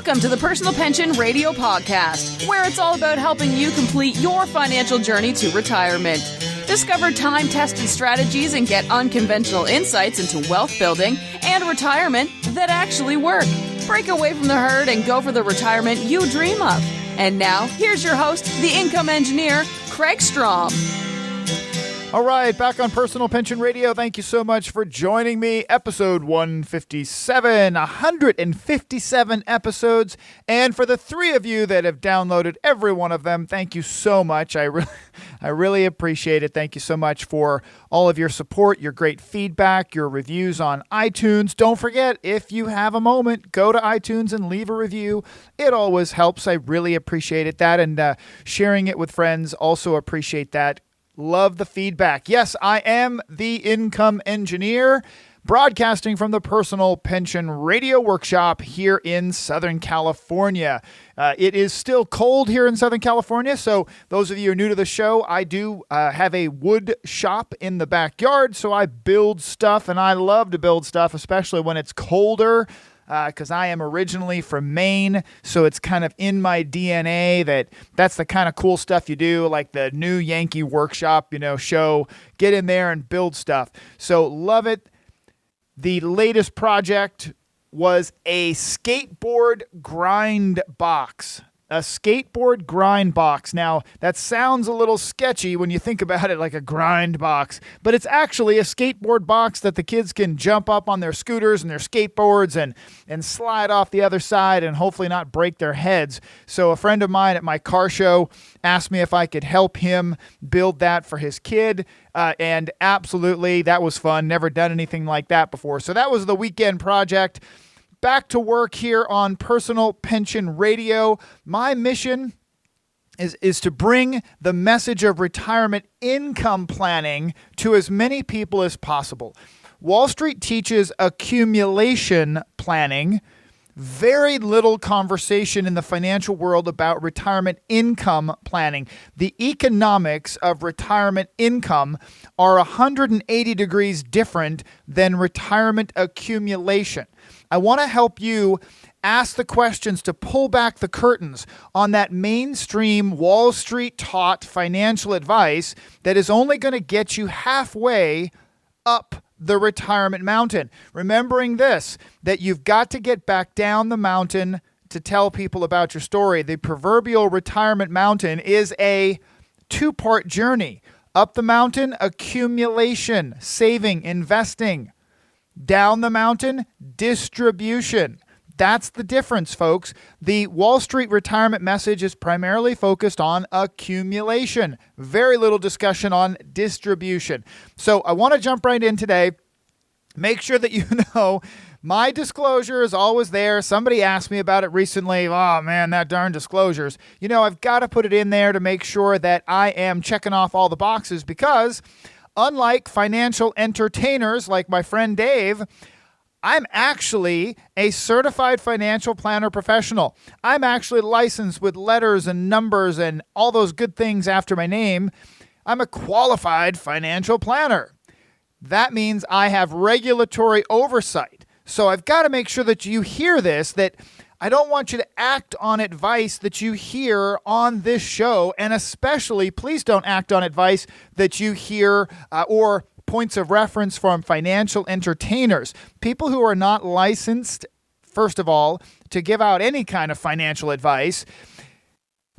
Welcome to the Personal Pension Radio Podcast, where it's all about helping you complete your financial journey to retirement. Discover time-tested strategies and get unconventional insights into wealth building and retirement that actually work. Break away from the herd and go for the retirement you dream of. And now, here's your host, the income engineer, Craig Strom. All right, back on Personal Pension Radio. Thank you so much for joining me. Episode 157, 157 episodes. And for the three of you that have downloaded every one of them, thank you so much. I really appreciate it. Thank you so much for all of your support, your great feedback, your reviews on iTunes. Don't forget, if you have a moment, go to iTunes and leave a review. It always helps. I really appreciate it. That and sharing it with friends, also appreciate that. Love the feedback. Yes, I am the income engineer, broadcasting from the Personal Pension Radio Workshop here in Southern California. It is still cold here in Southern California, so those of you who are new to the show, I do have a wood shop in the backyard, so I build stuff, and I love to build stuff, especially when it's colder. Because I am originally from Maine, so it's kind of in my DNA that's the kind of cool stuff you do, like the new Yankee Workshop, show. Get in there and build stuff. So love it. The latest project was a skateboard grind box. A skateboard grind box. Now, that sounds a little sketchy when you think about it like a grind box, but it's actually a skateboard box that the kids can jump up on their scooters and their skateboards and slide off the other side and hopefully not break their heads. So a friend of mine at my car show asked me if I could help him build that for his kid, and absolutely, that was fun. Never done anything like that before. So that was the weekend project. Back to work here on Personal Pension Radio. My mission is to bring the message of retirement income planning to as many people as possible. Wall Street teaches accumulation planning. Very little conversation in the financial world about retirement income planning. The economics of retirement income are 180 degrees different than retirement accumulation. I want to help you ask the questions to pull back the curtains on that mainstream Wall Street taught financial advice that is only going to get you halfway up the retirement mountain. Remembering this, that you've got to get back down the mountain to tell people about your story. The proverbial retirement mountain is a two-part journey. Up the mountain, accumulation, saving, investing. Down the mountain, distribution. That's the difference, folks. The Wall Street retirement message is primarily focused on accumulation. Very little discussion on distribution. So I want to jump right in today. Make sure that you know my disclosure is always there. Somebody asked me about it recently. Oh, man, that darn disclosures. I've got to put it in there to make sure that I am checking off all the boxes because unlike financial entertainers like my friend Dave, I'm actually a certified financial planner professional. I'm actually licensed with letters and numbers and all those good things after my name. I'm a qualified financial planner. That means I have regulatory oversight. So I've got to make sure that you hear this, that I don't want you to act on advice that you hear on this show, and especially, please don't act on advice that you hear or points of reference from financial entertainers. People who are not licensed, first of all, to give out any kind of financial advice.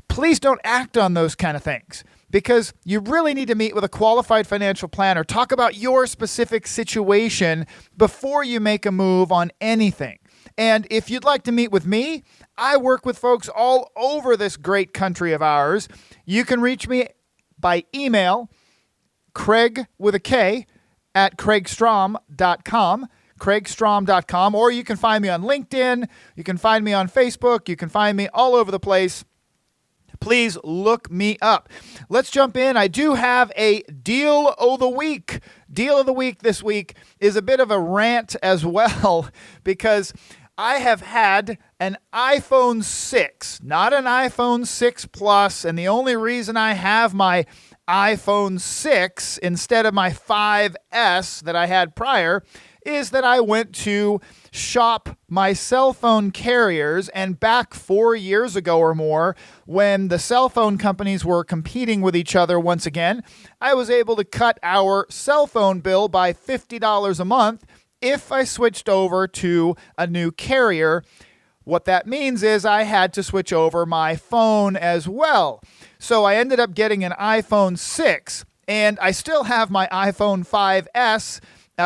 Please don't act on those kind of things because you really need to meet with a qualified financial planner. Talk about your specific situation before you make a move on anything. And if you'd like to meet with me, I work with folks all over this great country of ours. You can reach me by email, Craig with a K at craigstrom.com, craigstrom.com, or you can find me on LinkedIn. You can find me on Facebook. You can find me all over the place. Please look me up. Let's jump in. I do have a deal of the week. Deal of the week this week is a bit of a rant as well because I have had an iPhone 6, not an iPhone 6 Plus, and the only reason I have my iPhone 6 instead of my 5S that I had prior is that I went to shop my cell phone carriers, and back 4 years ago or more, when the cell phone companies were competing with each other once again, I was able to cut our cell phone bill by $50 a month if I switched over to a new carrier. What that means is I had to switch over my phone as well. So I ended up getting an iPhone 6, and I still have my iPhone 5S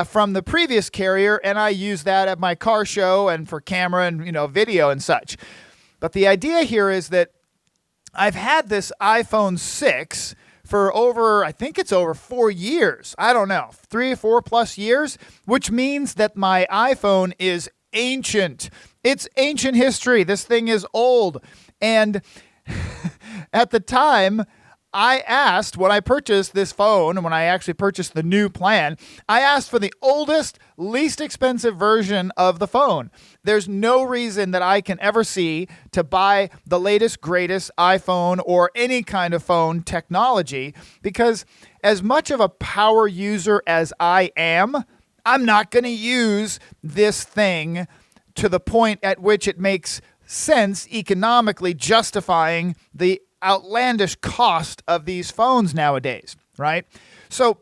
from the previous carrier, and I use that at my car show and for camera and video and such. But the idea here is that I've had this iPhone 6 for over 4 years. I don't know, 3 or 4 plus years, which means that my iPhone is ancient. It's ancient history. This thing is old. And at the time, I asked, when I purchased this phone, and when I actually purchased the new plan, I asked for the oldest, least expensive version of the phone. There's no reason that I can ever see to buy the latest, greatest iPhone or any kind of phone technology, because as much of a power user as I am, I'm not going to use this thing to the point at which it makes sense economically, justifying the outlandish cost of these phones nowadays, right? So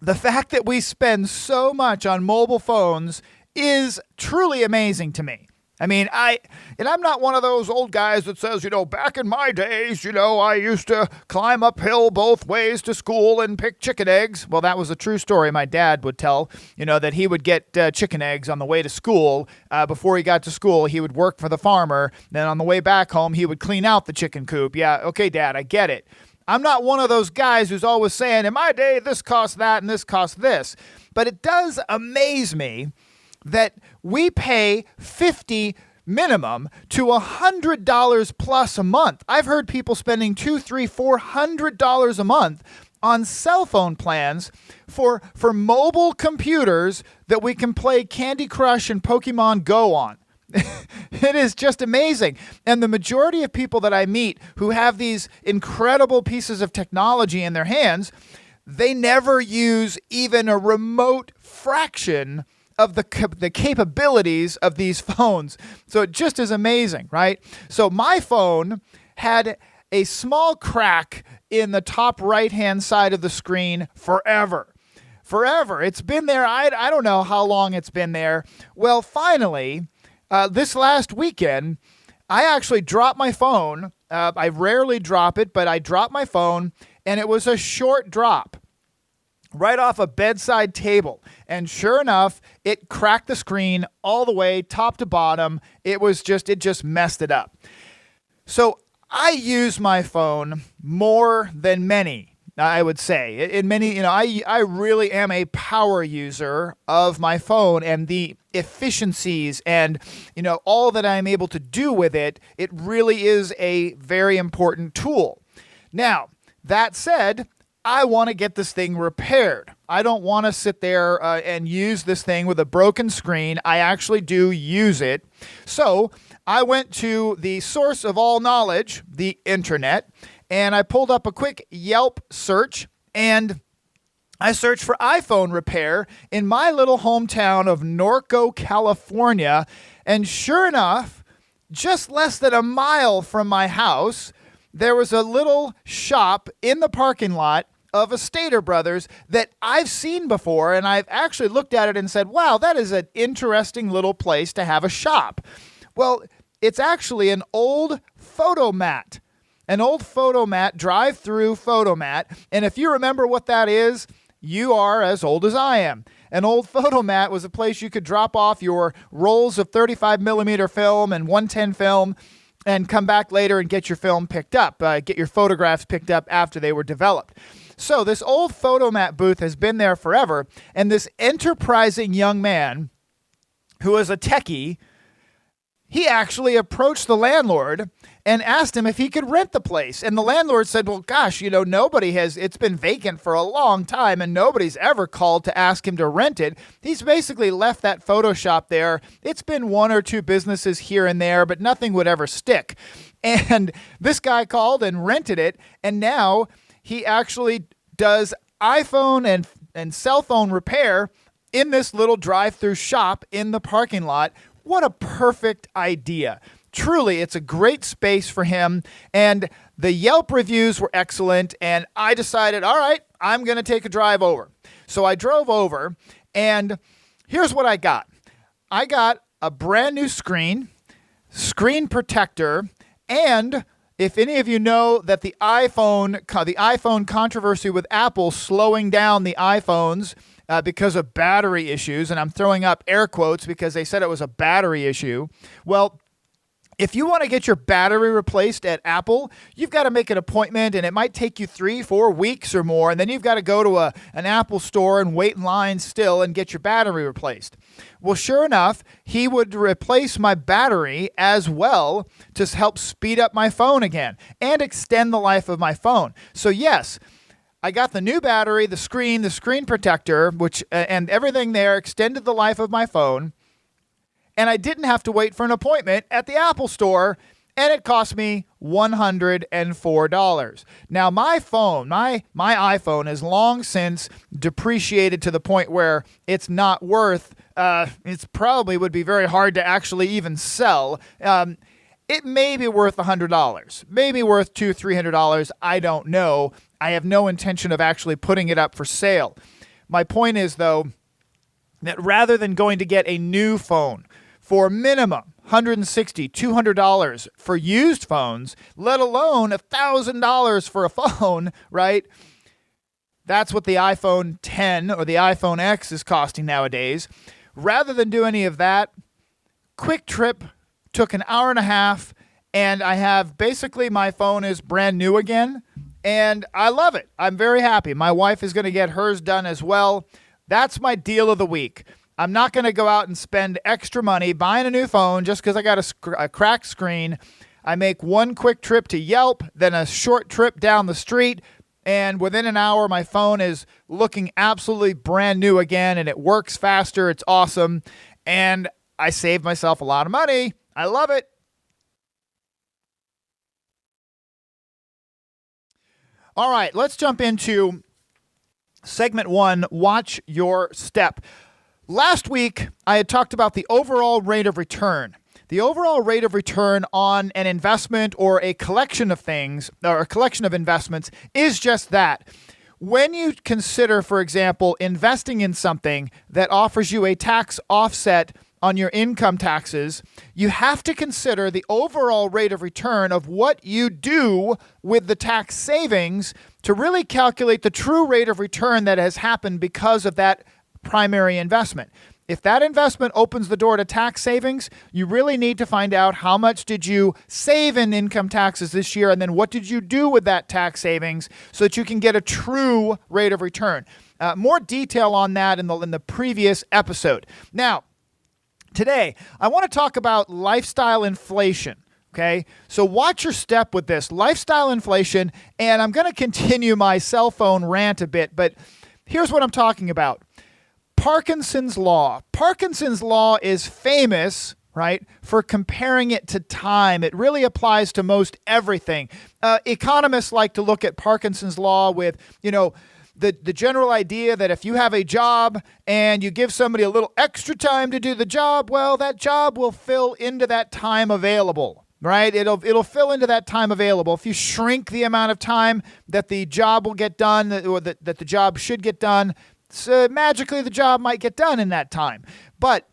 the fact that we spend so much on mobile phones is truly amazing to me. I mean, I'm not one of those old guys that says, back in my days, I used to climb uphill both ways to school and pick chicken eggs. Well, that was a true story my dad would tell, that he would get chicken eggs on the way to school. Before he got to school, he would work for the farmer. Then on the way back home, he would clean out the chicken coop. Yeah, okay, Dad, I get it. I'm not one of those guys who's always saying, in my day, this cost that and this cost this. But it does amaze me that we pay $50 minimum to $100 plus a month. I've heard people spending $200, $300, $400 a month on cell phone plans for mobile computers that we can play Candy Crush and Pokemon Go on. It is just amazing. And the majority of people that I meet who have these incredible pieces of technology in their hands, they never use even a remote fraction of the capabilities of these phones. So it just is amazing, right? So my phone had a small crack in the top right-hand side of the screen forever. It's been there. I don't know how long it's been there. Well, finally, this last weekend, I actually dropped my phone. I rarely drop it, but I dropped my phone, and it was a short drop right off a bedside table. And sure enough, it cracked the screen all the way top to bottom. It just messed it up. So I use my phone more than many, I would say. In many, I really am a power user of my phone, and the efficiencies and, all that I'm able to do with it, it really is a very important tool. Now, that said, I want to get this thing repaired. I don't want to sit there and use this thing with a broken screen. I actually do use it. So I went to the source of all knowledge, the internet, and I pulled up a quick Yelp search, and I searched for iPhone repair in my little hometown of Norco, California. And sure enough, just less than a mile from my house, there was a little shop in the parking lot of a Stater Brothers that I've seen before, and I've actually looked at it and said, wow, that is an interesting little place to have a shop. Well, it's actually an old photomat, drive-through photomat, and if you remember what that is, you are as old as I am. An old photomat was a place you could drop off your rolls of 35 millimeter film and 110 film and come back later and get your film picked up, get your photographs picked up after they were developed. So this old photomat booth has been there forever, and this enterprising young man who is a techie, he actually approached the landlord and asked him if he could rent the place. And the landlord said, well, gosh, it's been vacant for a long time and nobody's ever called to ask him to rent it. He's basically left that photo shop there. It's been 1 or 2 businesses here and there, but nothing would ever stick. And this guy called and rented it, and now he actually does iPhone and cell phone repair in this little drive-through shop in the parking lot. What a perfect idea. Truly, it's a great space for him. And the Yelp reviews were excellent. And I decided, all right, I'm going to take a drive over. So I drove over, and here's what I got. I got a brand new screen protector, and if any of you know that the iPhone controversy with Apple slowing down the iPhones because of battery issues, and I'm throwing up air quotes because they said it was a battery issue. Well, if you want to get your battery replaced at Apple, you've got to make an appointment, and it might take you 3-4 weeks or more, and then you've got to go to an Apple store and wait in line still and get your battery replaced. Well, sure enough, he would replace my battery as well to help speed up my phone again and extend the life of my phone. So yes, I got the new battery, the screen protector, which and everything there extended the life of my phone. And I didn't have to wait for an appointment at the Apple store, and it cost me $104. Now, my phone, my iPhone has long since depreciated to the point where it's not worth, it's probably would be very hard to actually even sell. It may be worth $100, maybe worth $200-$300. I don't know. I have no intention of actually putting it up for sale. My point is, though, that rather than going to get a new phone for minimum $160, $200 for used phones, let alone $1,000 for a phone, right? That's what the iPhone 10 or the iPhone X is costing nowadays. Rather than do any of that, quick trip, took an hour and a half, and I have basically my phone is brand new again, and I love it. I'm very happy. My wife is going to get hers done as well. That's my deal of the week. I'm not going to go out and spend extra money buying a new phone just because I got a cracked screen. I make one quick trip to Yelp, then a short trip down the street, and within an hour, my phone is looking absolutely brand new again, and it works faster. It's awesome, and I saved myself a lot of money. I love it. All right, let's jump into segment 1, Watch Your Step. Last week, I had talked about the overall rate of return. The overall rate of return on an investment or a collection of things or a collection of investments is just that. When you consider, for example, investing in something that offers you a tax offset on your income taxes, you have to consider the overall rate of return of what you do with the tax savings to really calculate the true rate of return that has happened because of that primary investment. If that investment opens the door to tax savings, you really need to find out how much did you save in income taxes this year, and then what did you do with that tax savings so that you can get a true rate of return. More detail on that in the previous episode. Now, today, I want to talk about lifestyle inflation. Okay, so watch your step with this. Lifestyle inflation, and I'm going to continue my cell phone rant a bit, but here's what I'm talking about. Parkinson's Law. Parkinson's Law is famous, right, for comparing it to time. It really applies to most everything. Economists like to look at Parkinson's Law with, the general idea that if you have a job and you give somebody a little extra time to do the job, well, that job will fill into that time available, right? It'll fill into that time available. If you shrink the amount of time that the job will get done, or that the job should get done, so magically the job might get done in that time. But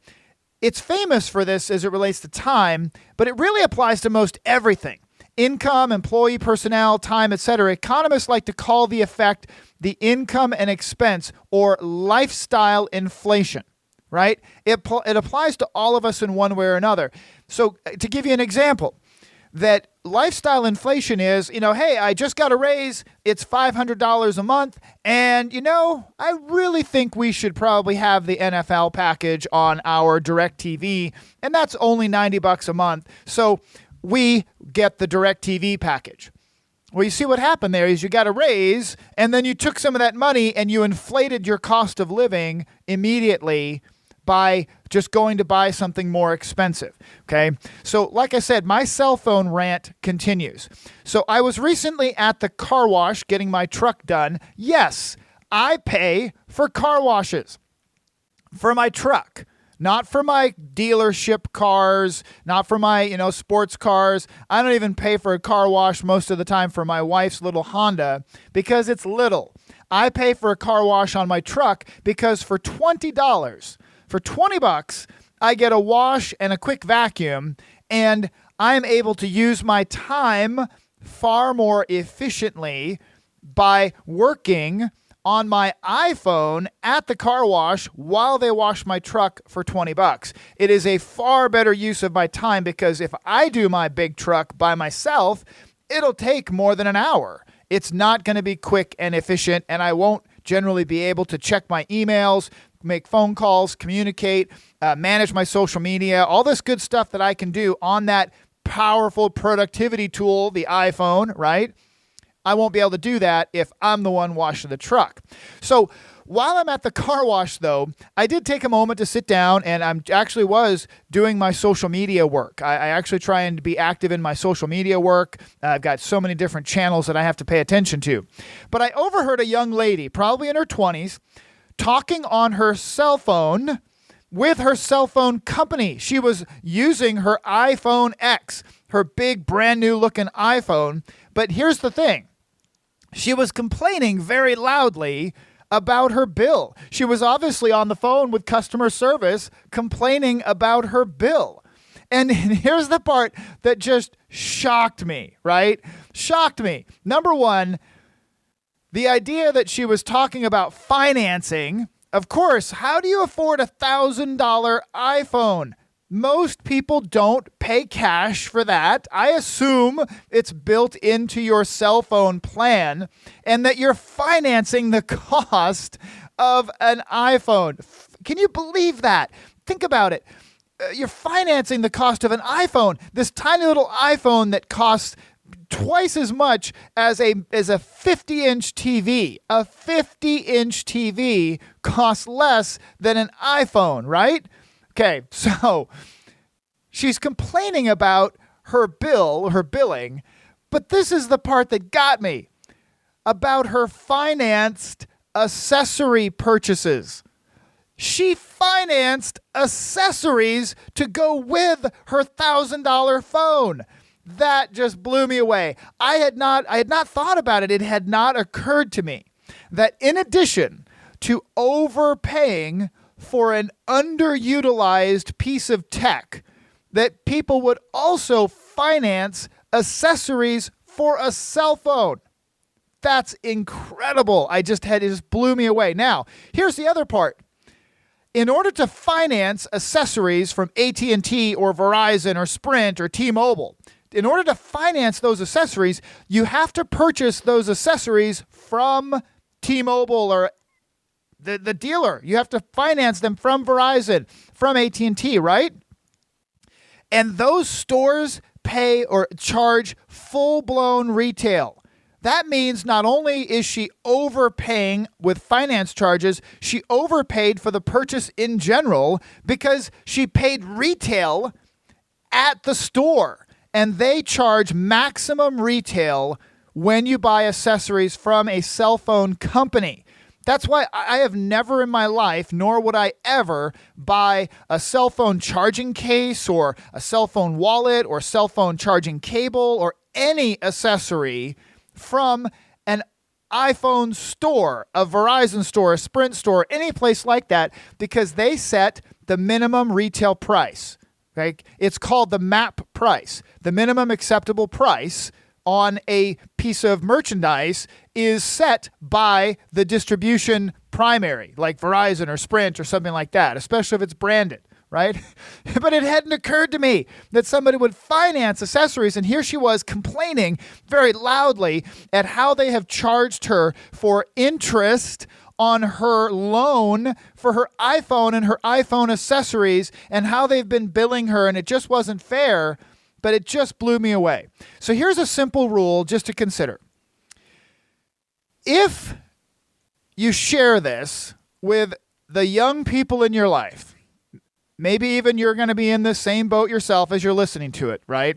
it's famous for this as it relates to time, but it really applies to most everything. Income, employee personnel, time, etc. Economists like to call the effect the income and expense or lifestyle inflation, right? It applies to all of us in one way or another. So to give you an example, that lifestyle inflation is, hey, I just got a raise, it's $500 a month, and, I really think we should probably have the NFL package on our DirecTV, and that's only $90 a month, so we get the DirecTV package. Well, you see what happened there is you got a raise, and then you took some of that money and you inflated your cost of living immediately by just going to buy something more expensive, okay? So like I said, my cell phone rant continues. So I was recently at the car wash getting my truck done. Yes, I pay for car washes for my truck, not for my dealership cars, not for my, sports cars. I don't even pay for a car wash most of the time for my wife's little Honda because it's little. I pay for a car wash on my truck because for $20, for $20, I get a wash and a quick vacuum, and I'm able to use my time far more efficiently by working on my iPhone at the car wash while they wash my truck for $20. It is a far better use of my time because if I do my big truck by myself, it'll take more than an hour. It's not going to be quick and efficient, and I won't generally be able to check my emails, make phone calls, communicate, manage my social media, all this good stuff that I can do on that powerful productivity tool, the iPhone, right? I won't be able to do that if I'm the one washing the truck. So while I'm at the car wash, though, I did take a moment to sit down, and I actually was doing my social media work. I actually try and be active in my social media work. I've got so many different channels that I have to pay attention to. But I overheard a young lady, probably in her 20s, talking on her cell phone with her cell phone company. She was using her iPhone X, her big brand new looking iPhone. But here's the thing. She was complaining very loudly about her bill. She was obviously on the phone with customer service complaining about her bill. And here's the part that just shocked me, right? Shocked me. Number one, the idea that she was talking about financing. Of course, how do you afford a $1,000 iPhone? Most people don't pay cash for that. I assume it's built into your cell phone plan and that you're financing the cost of an iPhone. Can you believe that? Think about it. You're financing the cost of an iPhone, this tiny little iPhone that costs twice as much as a 50-inch TV. A 50-inch TV costs less than an iPhone, right? Okay, so she's complaining about her billing, but this is the part that got me, about her financed accessory purchases. She financed accessories to go with her $1,000 phone. That just blew me away. I had not thought about it. It had not occurred to me that in addition to overpaying for an underutilized piece of tech, that people would also finance accessories for a cell phone. That's incredible. It just blew me away. Now, here's the other part. In order to finance accessories from AT&T or Verizon or Sprint or T-Mobile, in order to finance those accessories, you have to purchase those accessories from T-Mobile or the dealer. You have to finance them from Verizon, from AT&T, right? And those stores pay or charge full-blown retail. That means not only is she overpaying with finance charges, she overpaid for the purchase in general because she paid retail at the store. And they charge maximum retail when you buy accessories from a cell phone company. That's why I have never in my life, nor would I ever, buy a cell phone charging case or a cell phone wallet or cell phone charging cable or any accessory from an iPhone store, a Verizon store, a Sprint store, any place like that, because they set the minimum retail price. Okay? It's called the MAP price. The minimum acceptable price on a piece of merchandise is set by the distribution primary, like Verizon or Sprint or something like that, especially if it's branded, right? But it hadn't occurred to me that somebody would finance accessories, and here she was complaining very loudly at how they have charged her for interest on her loan for her iPhone and her iPhone accessories and how they've been billing her, and it just wasn't fair. But it just blew me away. So here's a simple rule just to consider. If you share this with the young people in your life, maybe even you're going to be in the same boat yourself as you're listening to it, right?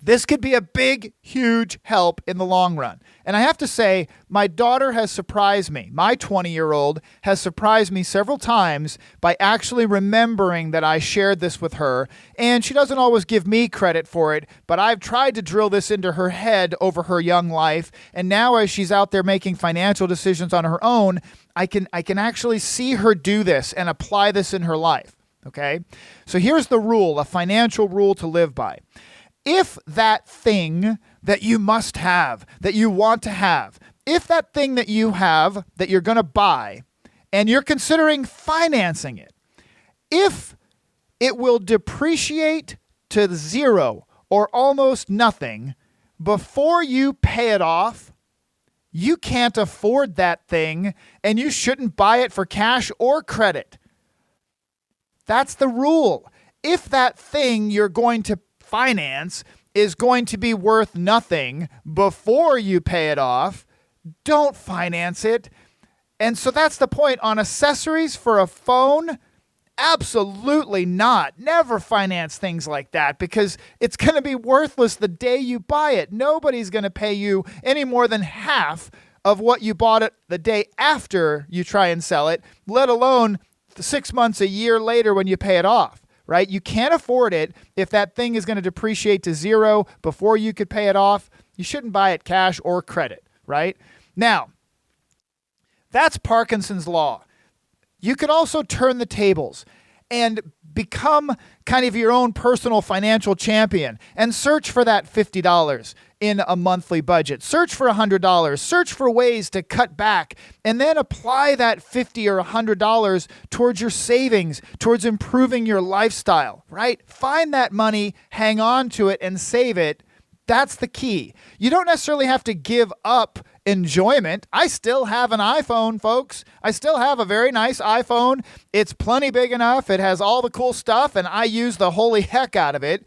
This could be a big, huge help in the long run. And I have to say, my daughter has surprised me. My 20-year-old has surprised me several times by actually remembering that I shared this with her. And she doesn't always give me credit for it, but I've tried to drill this into her head over her young life. And now as she's out there making financial decisions on her own, I can actually see her do this and apply this in her life. Okay? So here's the rule, a financial rule to live by. If that thing that you must have, that you want to have, if that thing that you have that you're going to buy and you're considering financing it, if it will depreciate to zero or almost nothing before you pay it off, you can't afford that thing and you shouldn't buy it for cash or credit. That's the rule. If that thing you're going to finance is going to be worth nothing before you pay it off, don't finance it. And so that's the point. On accessories for a phone, absolutely not. Never finance things like that because it's going to be worthless the day you buy it. Nobody's going to pay you any more than half of what you bought it the day after you try and sell it, let alone 6 months, a year later when you pay it off. Right? You can't afford it. If that thing is going to depreciate to zero before you could pay it off, you shouldn't buy it cash or credit, right? Now, that's Parkinson's law. You could also turn the tables and become kind of your own personal financial champion and search for that $50 in a monthly budget. Search for $100. Search for ways to cut back and then apply that $50 or $100 towards your savings, towards improving your lifestyle, right? Find that money, hang on to it, and save it. That's the key. You don't necessarily have to give up enjoyment. I still have an iPhone, folks. I still have a very nice iPhone. It's plenty big enough. It has all the cool stuff, and I use the holy heck out of it.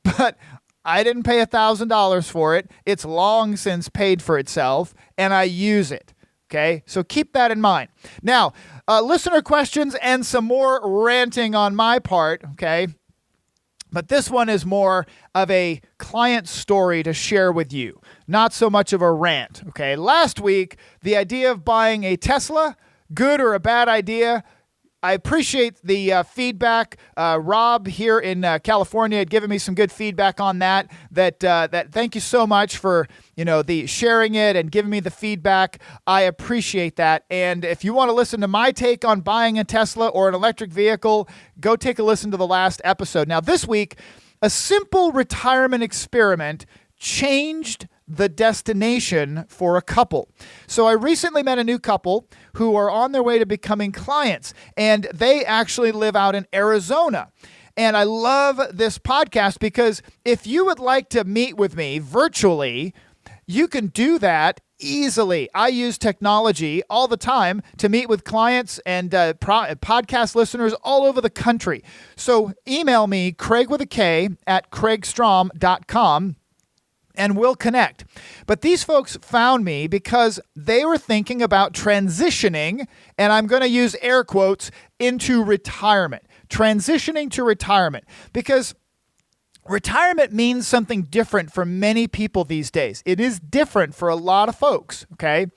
But I didn't pay $1,000 for it. It's long since paid for itself, and I use it. Okay? So keep that in mind. Now, listener questions and some more ranting on my part, okay? But this one is more of a client story to share with you, not so much of a rant, okay? Last week, the idea of buying a Tesla, good or a bad idea? I appreciate the feedback. Rob here in California had given me some good feedback on that. That thank you so much for the sharing it and giving me the feedback. I appreciate that. And if you want to listen to my take on buying a Tesla or an electric vehicle, go take a listen to the last episode. Now this week, a simple retirement experiment changed the destination for a couple. So I recently met a new couple who are on their way to becoming clients, and they actually live out in Arizona. And I love this podcast because if you would like to meet with me virtually, you can do that easily. I use technology all the time to meet with clients and podcast listeners all over the country. So email me, Craig with a K, at craigstrom.com. and we'll connect. But these folks found me because they were thinking about transitioning, and I'm going to use air quotes, into retirement. Transitioning to retirement. Because retirement means something different for many people these days. It is different for a lot of folks, okay?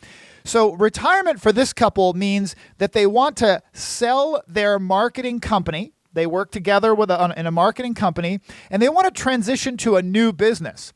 So retirement for this couple means that they want to sell their marketing company. They work together in a marketing company, and they want to transition to a new business.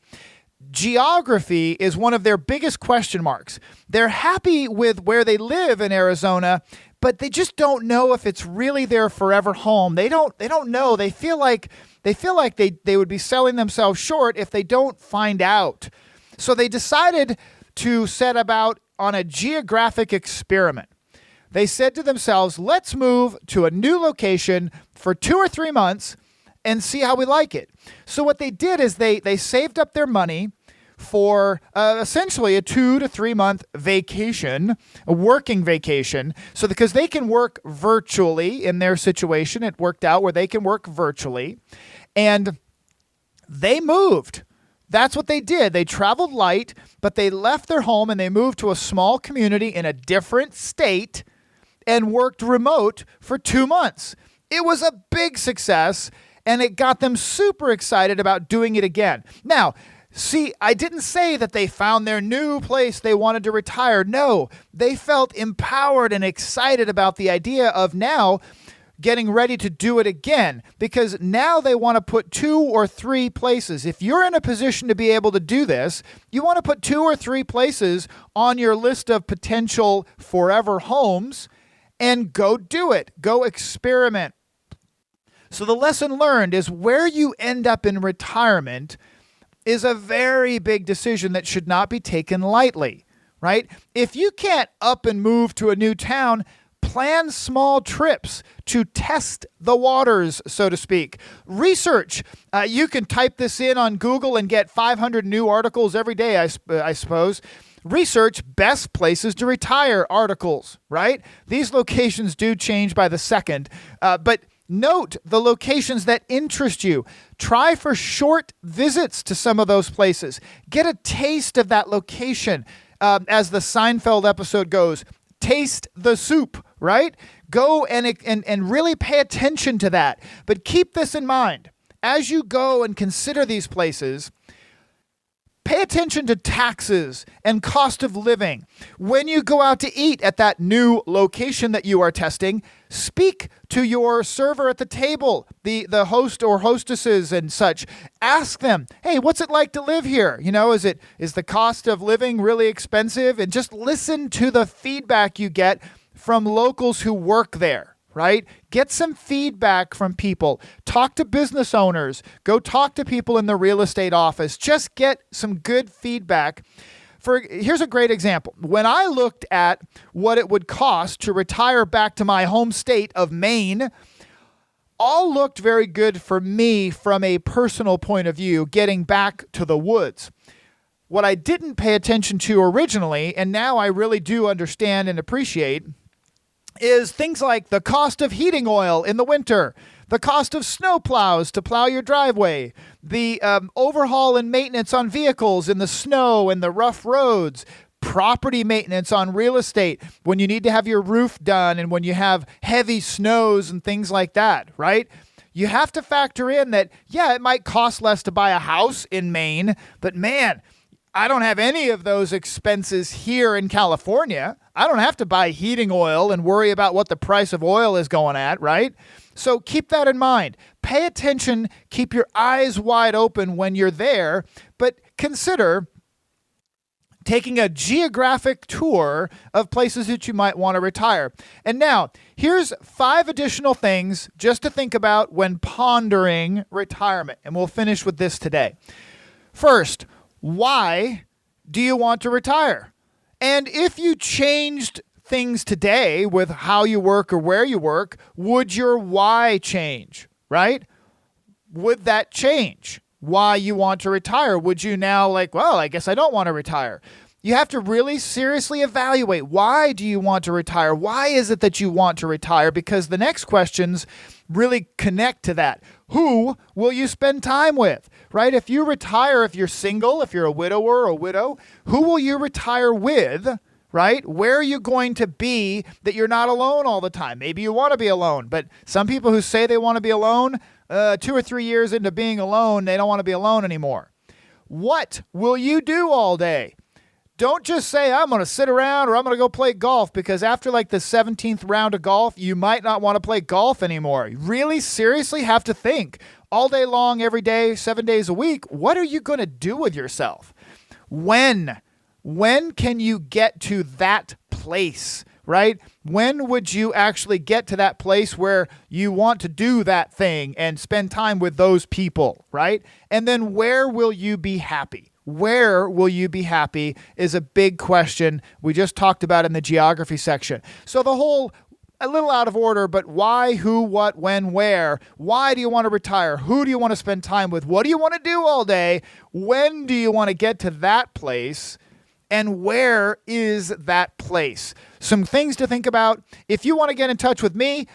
Geography is one of their biggest question marks. They're happy with where they live in Arizona, but they just don't know if it's really their forever home. They don't know. They feel like they would be selling themselves short if they don't find out. So they decided to set about on a geographic experiment. They said to themselves, let's move to a new location for 2 or 3 months and see how we like it. So what they did is they saved up their money for essentially a 2 to 3 month vacation, a working vacation. So because they can work virtually in their situation, it worked out where they can work virtually. And they moved. That's what they did. They traveled light, but they left their home and they moved to a small community in a different state and worked remote for 2 months. It was a big success, and it got them super excited about doing it again. Now, see, I didn't say that they found their new place they wanted to retire. No, they felt empowered and excited about the idea of now getting ready to do it again, because now they want to put 2 or 3 places. If you're in a position to be able to do this, you want to put 2 or 3 places on your list of potential forever homes and go do it. Go experiment. So the lesson learned is where you end up in retirement is a very big decision that should not be taken lightly, right? If you can't up and move to a new town, plan small trips to test the waters, so to speak. Research. You can type this in on Google and get 500 new articles every day, I suppose. Research best places to retire articles, right? These locations do change by the second, but note the locations that interest you. Try for short visits to some of those places. Get a taste of that location. As the Seinfeld episode goes, taste the soup, right? Go and really pay attention to that. But keep this in mind. As you go and consider these places, pay attention to taxes and cost of living. When you go out to eat at that new location that you are testing, speak to your server at the table, the host or hostesses and such. Ask them, hey, what's it like to live here? Is the cost of living really expensive? And just listen to the feedback you get from locals who work there. Right? Get some feedback from people. Talk to business owners. Go talk to people in the real estate office. Just get some good feedback. Here's a great example. When I looked at what it would cost to retire back to my home state of Maine, all looked very good for me from a personal point of view, getting back to the woods. What I didn't pay attention to originally, and now I really do understand and appreciate, is things like the cost of heating oil in the winter, the cost of snow plows to plow your driveway, the overhaul and maintenance on vehicles in the snow and the rough roads, property maintenance on real estate when you need to have your roof done and when you have heavy snows and things like that, right? You have to factor in that, yeah, it might cost less to buy a house in Maine, but man, I don't have any of those expenses here in California. I don't have to buy heating oil and worry about what the price of oil is going at, right? So keep that in mind. Pay attention, keep your eyes wide open when you're there, but consider taking a geographic tour of places that you might want to retire. And now, here's 5 additional things just to think about when pondering retirement, and we'll finish with this today. First, why do you want to retire? And if you changed things today with how you work or where you work, would your why change, right? Would that change why you want to retire? Would you now I guess I don't want to retire? You have to really seriously evaluate, why do you want to retire? Why is it that you want to retire? Because the next questions really connect to that. Who will you spend time with, right? If you retire, if you're single, if you're a widower or widow, who will you retire with, right? Where are you going to be that you're not alone all the time? Maybe you want to be alone, but some people who say they want to be alone, 2 or 3 years into being alone, they don't want to be alone anymore. What will you do all day? Don't just say, I'm going to sit around or I'm going to go play golf, because after the 17th round of golf, you might not want to play golf anymore. You really seriously have to think all day long, every day, 7 days a week, what are you going to do with yourself? When can you get to that place, right? When would you actually get to that place where you want to do that thing and spend time with those people, right? And then where will you be happy? Where will you be happy is a big question we just talked about in the geography section. So a little out of order, but why, who, what, when, where? Why do you want to retire? Who do you want to spend time with? What do you want to do all day? When do you want to get to that place? And where is that place? Some things to think about. If you want to get in touch with me,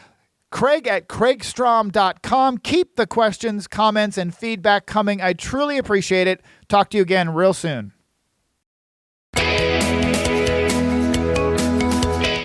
Craig at craigstrom.com. Keep the questions, comments, and feedback coming. I truly appreciate it. Talk to you again real soon.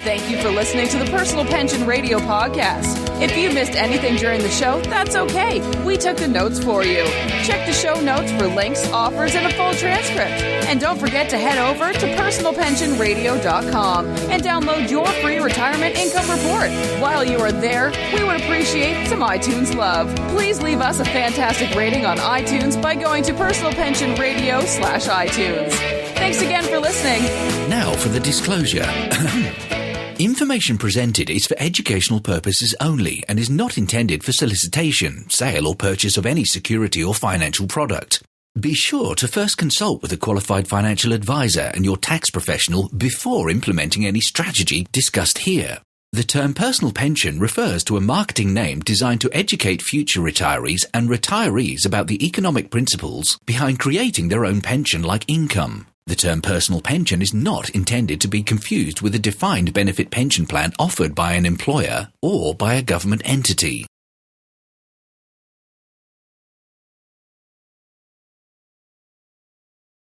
Thank you for listening to the Personal Pension Radio Podcast. If you missed anything during the show, that's okay. We took the notes for you. Check the show notes for links, offers, and a full transcript. And don't forget to head over to personalpensionradio.com and download your free retirement income report. While you are there, we would appreciate some iTunes love. Please leave us a fantastic rating on iTunes by going to personalpensionradio.com/iTunes. Thanks again for listening. Now for the disclosure. Information presented is for educational purposes only and is not intended for solicitation, sale or purchase of any security or financial product. Be sure to first consult with a qualified financial advisor and your tax professional before implementing any strategy discussed here. The term personal pension refers to a marketing name designed to educate future retirees and retirees about the economic principles behind creating their own pension-like income. The term personal pension is not intended to be confused with a defined benefit pension plan offered by an employer or by a government entity.